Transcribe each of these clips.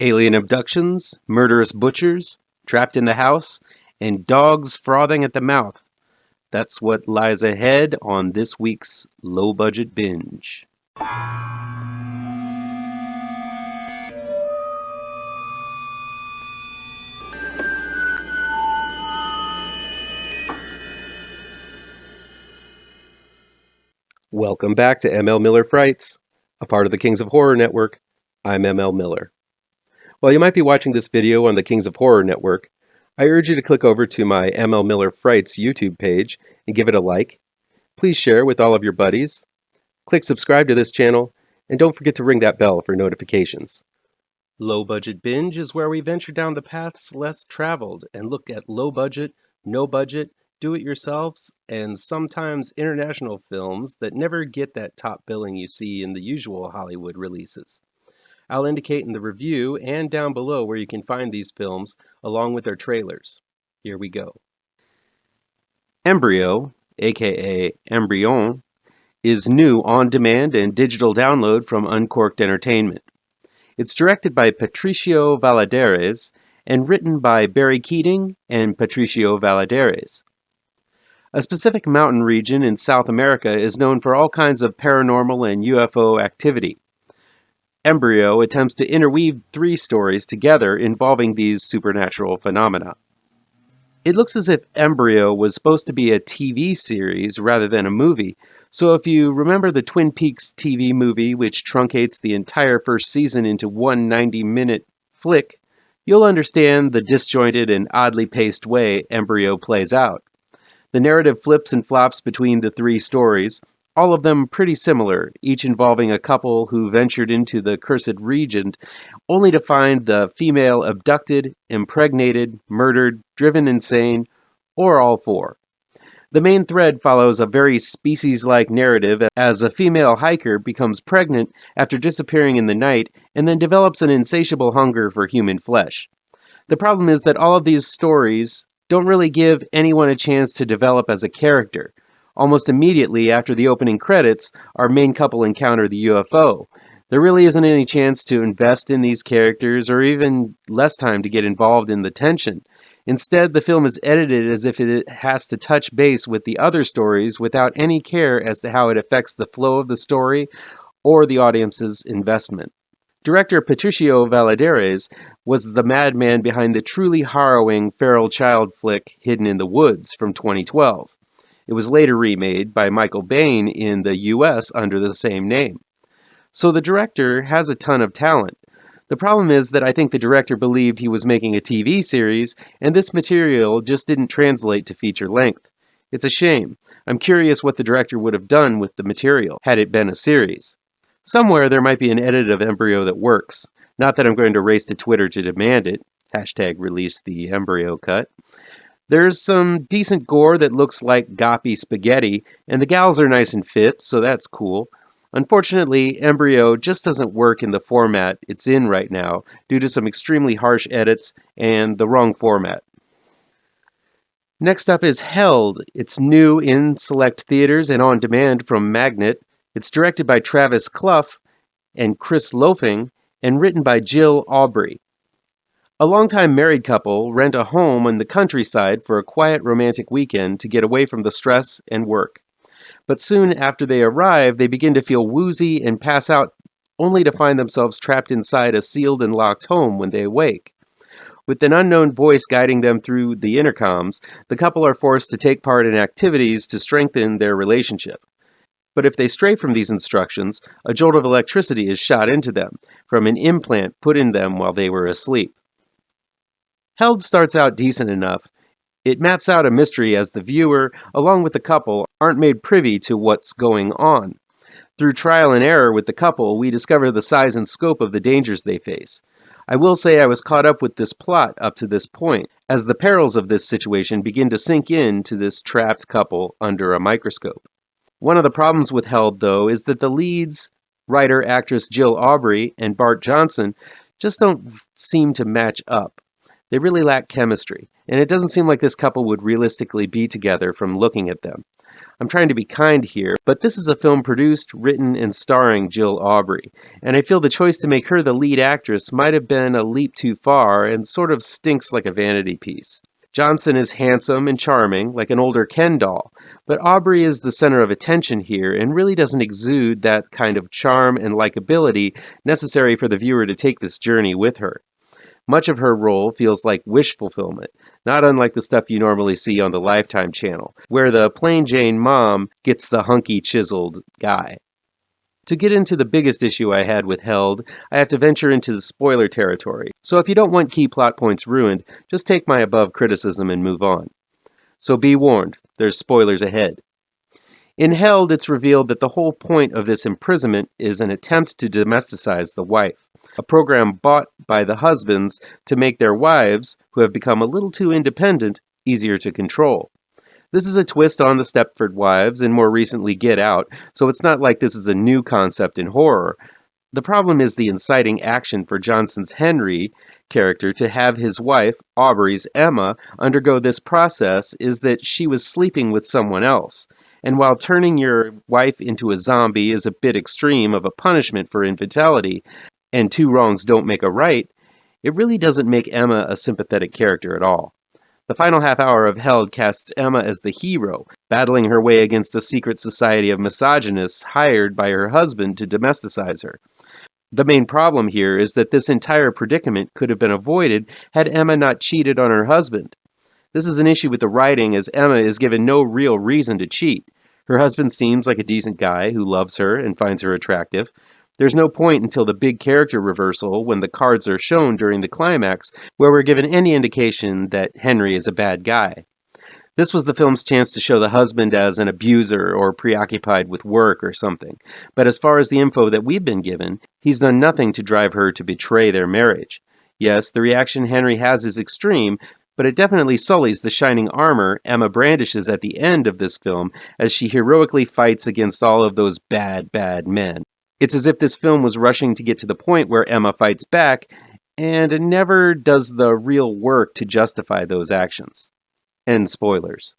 Alien abductions, murderous butchers, trapped in the house, and dogs frothing at the mouth. That's what lies ahead on this week's Low Budget Binge. Welcome back to ML Miller Frights, a part of the Kings of Horror Network. I'm ML Miller. While you might be watching this video on the Kings of Horror Network, I urge you to click over to my ML Miller Frights YouTube page and give it a like. Please share with all of your buddies. Click subscribe to this channel, and don't forget to ring that bell for notifications. Low Budget Binge is where we venture down the paths less traveled and look at low budget, no budget, do-it-yourselves, and sometimes international films that never get that top billing you see in the usual Hollywood releases. I'll indicate in the review and down below where you can find these films, along with their trailers. Here we go. Embryo, aka EMBRION, is new on-demand and digital download from Uncorked Entertainment. It's directed by Patricio Valladares and written by Barry Keating and Patricio Valladares. A specific mountain region in South America is known for all kinds of paranormal and UFO activity. Embryo attempts to interweave three stories together involving these supernatural phenomena. It looks as if Embryo was supposed to be a TV series rather than a movie, so if you remember the Twin Peaks TV movie which truncates the entire first season into one 90-minute flick, you'll understand the disjointed and oddly paced way Embryo plays out. The narrative flips and flops between the three stories, all of them pretty similar, each involving a couple who ventured into the cursed region only to find the female abducted, impregnated, murdered, driven insane, or all four. The main thread follows a very species-like narrative as a female hiker becomes pregnant after disappearing in the night and then develops an insatiable hunger for human flesh. The problem is that all of these stories don't really give anyone a chance to develop as a character. Almost immediately after the opening credits, our main couple encounter the UFO. There really isn't any chance to invest in these characters or even less time to get involved in the tension. Instead, the film is edited as if it has to touch base with the other stories without any care as to how it affects the flow of the story or the audience's investment. Director Patricio Valladares was the madman behind the truly harrowing feral child flick Hidden in the Woods from 2012. It was later remade by Michael Bain in the US under the same name. So the director has a ton of talent. The problem is that I think the director believed he was making a TV series, and this material just didn't translate to feature length. It's a shame. I'm curious what the director would have done with the material had it been a series. Somewhere there might be an edit of Embryo that works. Not that I'm going to race to Twitter to demand it. #release the Embryo cut. There's some decent gore that looks like goppy spaghetti, and the gals are nice and fit, so that's cool. Unfortunately, Embryo just doesn't work in the format it's in right now due to some extremely harsh edits and the wrong format. Next up is Held. It's new in select theaters and on demand from Magnet. It's directed by Travis Cluff and Chris Lofing and written by Jill Awbrey. A longtime married couple rent a home in the countryside for a quiet romantic weekend to get away from the stress and work. But soon after they arrive, they begin to feel woozy and pass out, only to find themselves trapped inside a sealed and locked home when they awake. With an unknown voice guiding them through the intercoms, the couple are forced to take part in activities to strengthen their relationship. But if they stray from these instructions, a jolt of electricity is shot into them from an implant put in them while they were asleep. Held starts out decent enough. It maps out a mystery as the viewer, along with the couple, aren't made privy to what's going on. Through trial and error with the couple, we discover the size and scope of the dangers they face. I will say I was caught up with this plot up to this point, as the perils of this situation begin to sink in to this trapped couple under a microscope. One of the problems with Held, though, is that the leads, writer-actress Jill Awbrey and Bart Johnson, just don't seem to match up. They really lack chemistry, and it doesn't seem like this couple would realistically be together from looking at them. I'm trying to be kind here, but this is a film produced, written, and starring Jill Awbrey, and I feel the choice to make her the lead actress might have been a leap too far and sort of stinks like a vanity piece. Johnson is handsome and charming, like an older Ken doll, but Awbrey is the center of attention here and really doesn't exude that kind of charm and likability necessary for the viewer to take this journey with her. Much of her role feels like wish fulfillment, not unlike the stuff you normally see on the Lifetime channel, where the plain Jane mom gets the hunky chiseled guy. To get into the biggest issue I had with Held, I have to venture into the spoiler territory, so if you don't want key plot points ruined, just take my above criticism and move on. So be warned, there's spoilers ahead. In Held, it's revealed that the whole point of this imprisonment is an attempt to domesticize the wife, a program bought by the husbands to make their wives, who have become a little too independent, easier to control. This is a twist on the Stepford Wives and more recently Get Out, so it's not like this is a new concept in horror. The problem is the inciting action for Johnson's Henry character to have his wife, Awbrey's Emma, undergo this process is that she was sleeping with someone else. And while turning your wife into a zombie is a bit extreme of a punishment for infidelity, and two wrongs don't make a right, it really doesn't make Emma a sympathetic character at all. The final half hour of Held casts Emma as the hero, battling her way against a secret society of misogynists hired by her husband to domesticize her. The main problem here is that this entire predicament could have been avoided had Emma not cheated on her husband. This is an issue with the writing, as Emma is given no real reason to cheat. Her husband seems like a decent guy who loves her and finds her attractive. There's no point until the big character reversal when the cards are shown during the climax where we're given any indication that Henry is a bad guy. This was the film's chance to show the husband as an abuser or preoccupied with work or something. But as far as the info that we've been given, he's done nothing to drive her to betray their marriage. Yes, the reaction Henry has is extreme, but it definitely sullies the shining armor Emma brandishes at the end of this film as she heroically fights against all of those bad, bad men. It's as if this film was rushing to get to the point where Emma fights back, and it never does the real work to justify those actions. End spoilers.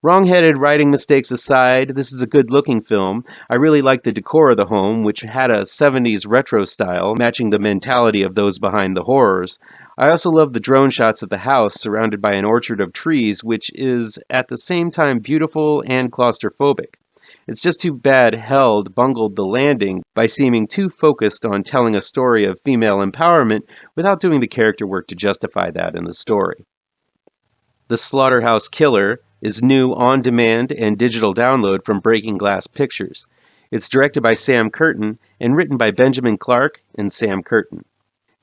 Wrong-headed writing mistakes aside, this is a good-looking film. I really like the decor of the home, which had a 70s retro style, matching the mentality of those behind the horrors. I also love the drone shots of the house, surrounded by an orchard of trees, which is at the same time beautiful and claustrophobic. It's just too bad Held bungled the landing by seeming too focused on telling a story of female empowerment without doing the character work to justify that in the story. The Slaughterhouse Killer is new on-demand and digital download from Breaking Glass Pictures. It's directed by Sam Curtin and written by Benjamin Clarke and Sam Curtin.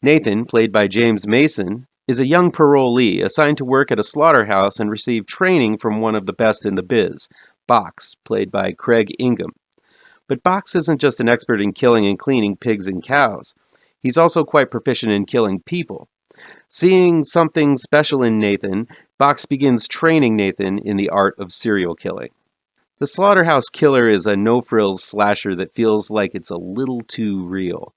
Nathan, played by James Mason, is a young parolee assigned to work at a slaughterhouse and receive training from one of the best in the biz, Box, played by Craig Ingham. But Box isn't just an expert in killing and cleaning pigs and cows. He's also quite proficient in killing people. Seeing something special in Nathan, Box begins training Nathan in the art of serial killing. The Slaughterhouse Killer is a no-frills slasher that feels like it's a little too real.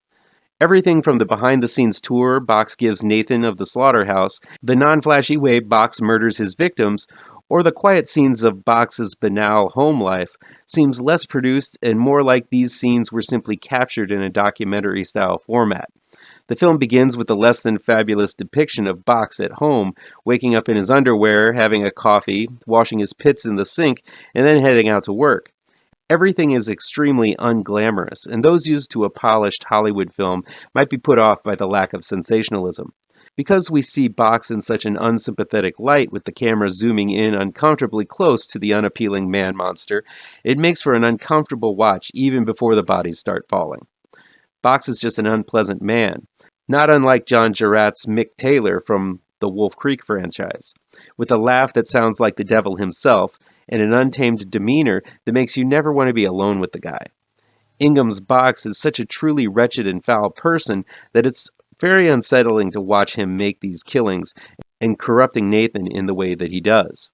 Everything from the behind-the-scenes tour Box gives Nathan of the slaughterhouse, the non-flashy way Box murders his victims, or the quiet scenes of Box's banal home life seems less produced and more like these scenes were simply captured in a documentary-style format. The film begins with a less-than-fabulous depiction of Box at home, waking up in his underwear, having a coffee, washing his pits in the sink, and then heading out to work. Everything is extremely unglamorous, and those used to a polished Hollywood film might be put off by the lack of sensationalism. Because we see Box in such an unsympathetic light with the camera zooming in uncomfortably close to the unappealing man-monster, it makes for an uncomfortable watch even before the bodies start falling. Box is just an unpleasant man, not unlike John Jarratt's Mick Taylor from the Wolf Creek franchise, with a laugh that sounds like the devil himself and an untamed demeanor that makes you never want to be alone with the guy. Ingham's Box is such a truly wretched and foul person that it's very unsettling to watch him make these killings and corrupting Nathan in the way that he does.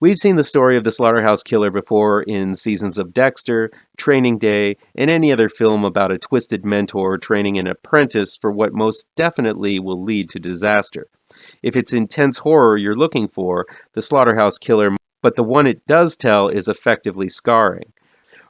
We've seen the story of the Slaughterhouse Killer before in seasons of Dexter, Training Day, and any other film about a twisted mentor training an apprentice for what most definitely will lead to disaster. if it's intense horror you're looking for, The Slaughterhouse Killer, but the one it does tell is effectively scarring.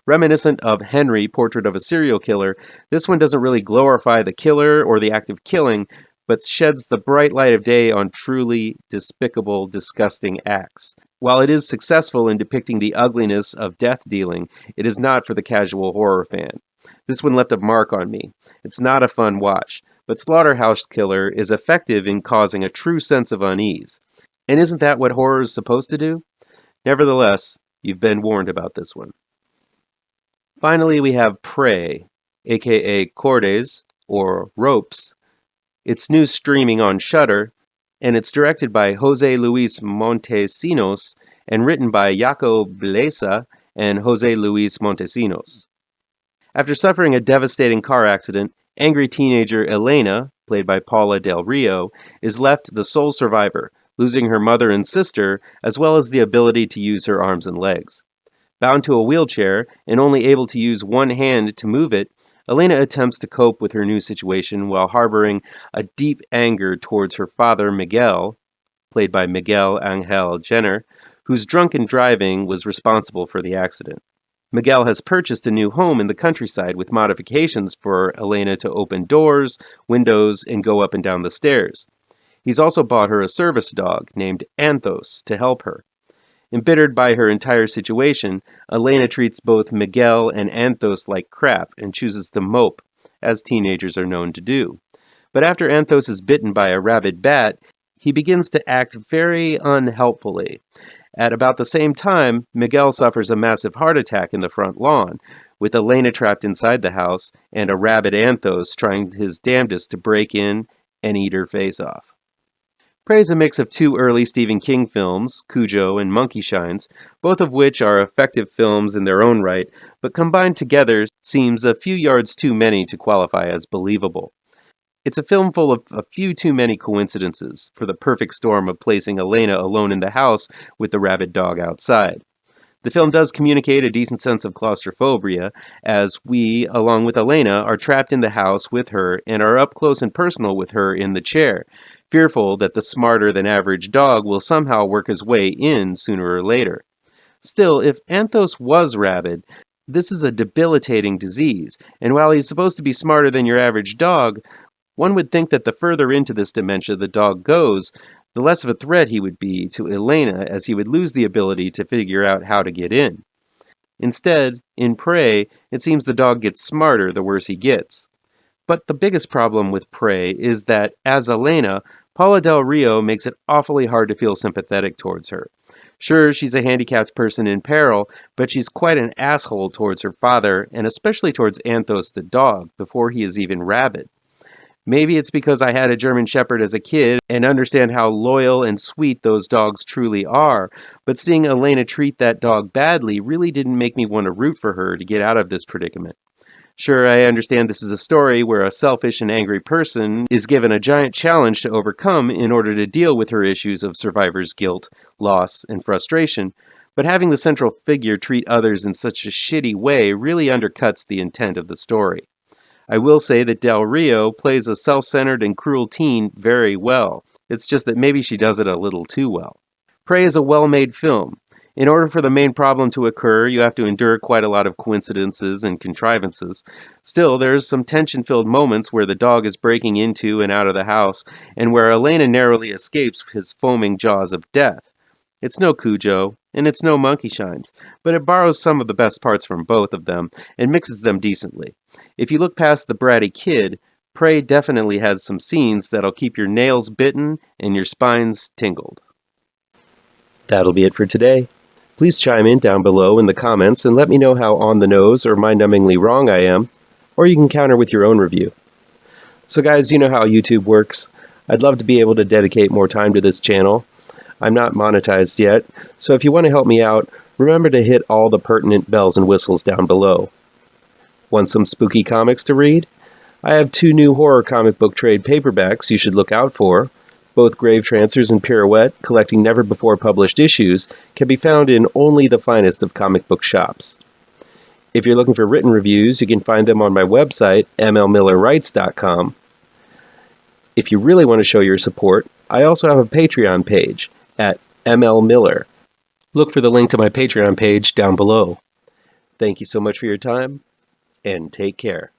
Reminiscent of Henry, Portrait of a Serial Killer, this one doesn't really glorify the killer or the act of killing, but sheds the bright light of day on truly despicable, disgusting acts. While it is successful in depicting the ugliness of death dealing, it is not for the casual horror fan. This one left a mark on me. It's not a fun watch, but Slaughterhouse Killer is effective in causing a true sense of unease. And isn't that what horror is supposed to do? Nevertheless, you've been warned about this one. Finally, we have Prey, aka Cordes, or Ropes. It's new streaming on Shudder, and it's directed by José Luis Montesinos and written by Yako, Blesa and José Luis Montesinos. After suffering a devastating car accident, angry teenager Elena, played by Paula Del Rio, is left the sole survivor, losing her mother and sister, as well as the ability to use her arms and legs. Bound to a wheelchair and only able to use one hand to move it, Elena attempts to cope with her new situation while harboring a deep anger towards her father Miguel, played by Miguel Angel Jenner, whose drunken driving was responsible for the accident. Miguel has purchased a new home in the countryside with modifications for Elena to open doors, windows, and go up and down the stairs. He's also bought her a service dog named Anthos to help her. Embittered by her entire situation, Elena treats both Miguel and Anthos like crap and chooses to mope, as teenagers are known to do. But after Anthos is bitten by a rabid bat, he begins to act very unhelpfully. At about the same time, Miguel suffers a massive heart attack in the front lawn, with Elena trapped inside the house and a rabid Anthos trying his damnedest to break in and eat her face off. Prey is a mix of two early Stephen King films, Cujo and Monkey Shines, both of which are effective films in their own right, but combined together seems a few yards too many to qualify as believable. It's a film full of a few too many coincidences for the perfect storm of placing Elena alone in the house with the rabid dog outside. The film does communicate a decent sense of claustrophobia, as we, along with Elena, are trapped in the house with her and are up close and personal with her in the chair, fearful that the smarter-than-average dog will somehow work his way in sooner or later. Still, if Anthos was rabid, this is a debilitating disease, and while he's supposed to be smarter than your average dog, one would think that the further into this dementia the dog goes, the less of a threat he would be to Elena, as he would lose the ability to figure out how to get in. Instead, in Prey, it seems the dog gets smarter the worse he gets. But the biggest problem with Prey is that, as Elena, Paula Del Rio makes it awfully hard to feel sympathetic towards her. Sure, she's a handicapped person in peril, but she's quite an asshole towards her father, and especially towards Anthos the dog, before he is even rabid. Maybe it's because I had a German Shepherd as a kid and understand how loyal and sweet those dogs truly are, but seeing Elena treat that dog badly really didn't make me want to root for her to get out of this predicament. Sure, I understand this is a story where a selfish and angry person is given a giant challenge to overcome in order to deal with her issues of survivor's guilt, loss, and frustration, but having the central figure treat others in such a shitty way really undercuts the intent of the story. I will say that Del Rio plays a self-centered and cruel teen very well. It's just that maybe she does it a little too well. Prey is a well-made film. In order for the main problem to occur, you have to endure quite a lot of coincidences and contrivances. Still, there's some tension-filled moments where the dog is breaking into and out of the house, and where Elena narrowly escapes his foaming jaws of death. It's no Cujo, and it's no Monkey Shines, but it borrows some of the best parts from both of them and mixes them decently. If you look past the bratty kid, Prey definitely has some scenes that'll keep your nails bitten and your spines tingled. That'll be it for today. Please chime in down below in the comments and let me know how on the nose or mind-numbingly wrong I am, or you can counter with your own review. So guys, you know how YouTube works. I'd love to be able to dedicate more time to this channel. I'm not monetized yet, so if you want to help me out, remember to hit all the pertinent bells and whistles down below. Want some spooky comics to read? I have 2 new horror comic book trade paperbacks you should look out for. Both Gravetrancers and Pirouette, collecting never-before-published issues, can be found in only the finest of comic book shops. If you're looking for written reviews, you can find them on my website, mlmillerwrites.com. If you really want to show your support, I also have a Patreon page at ML Miller. Look for the link to my Patreon page down below. Thank you so much for your time, and take care.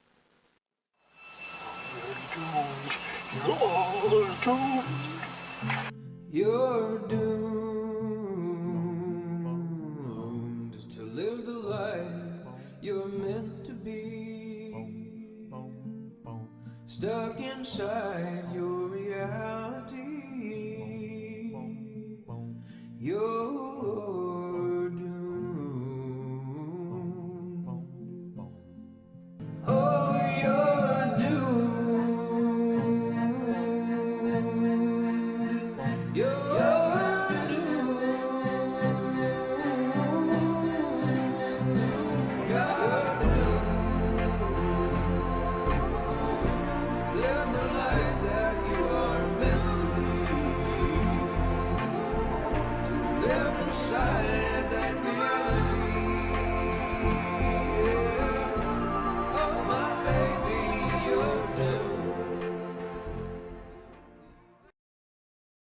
You're doomed to live the life you're meant to be, stuck inside your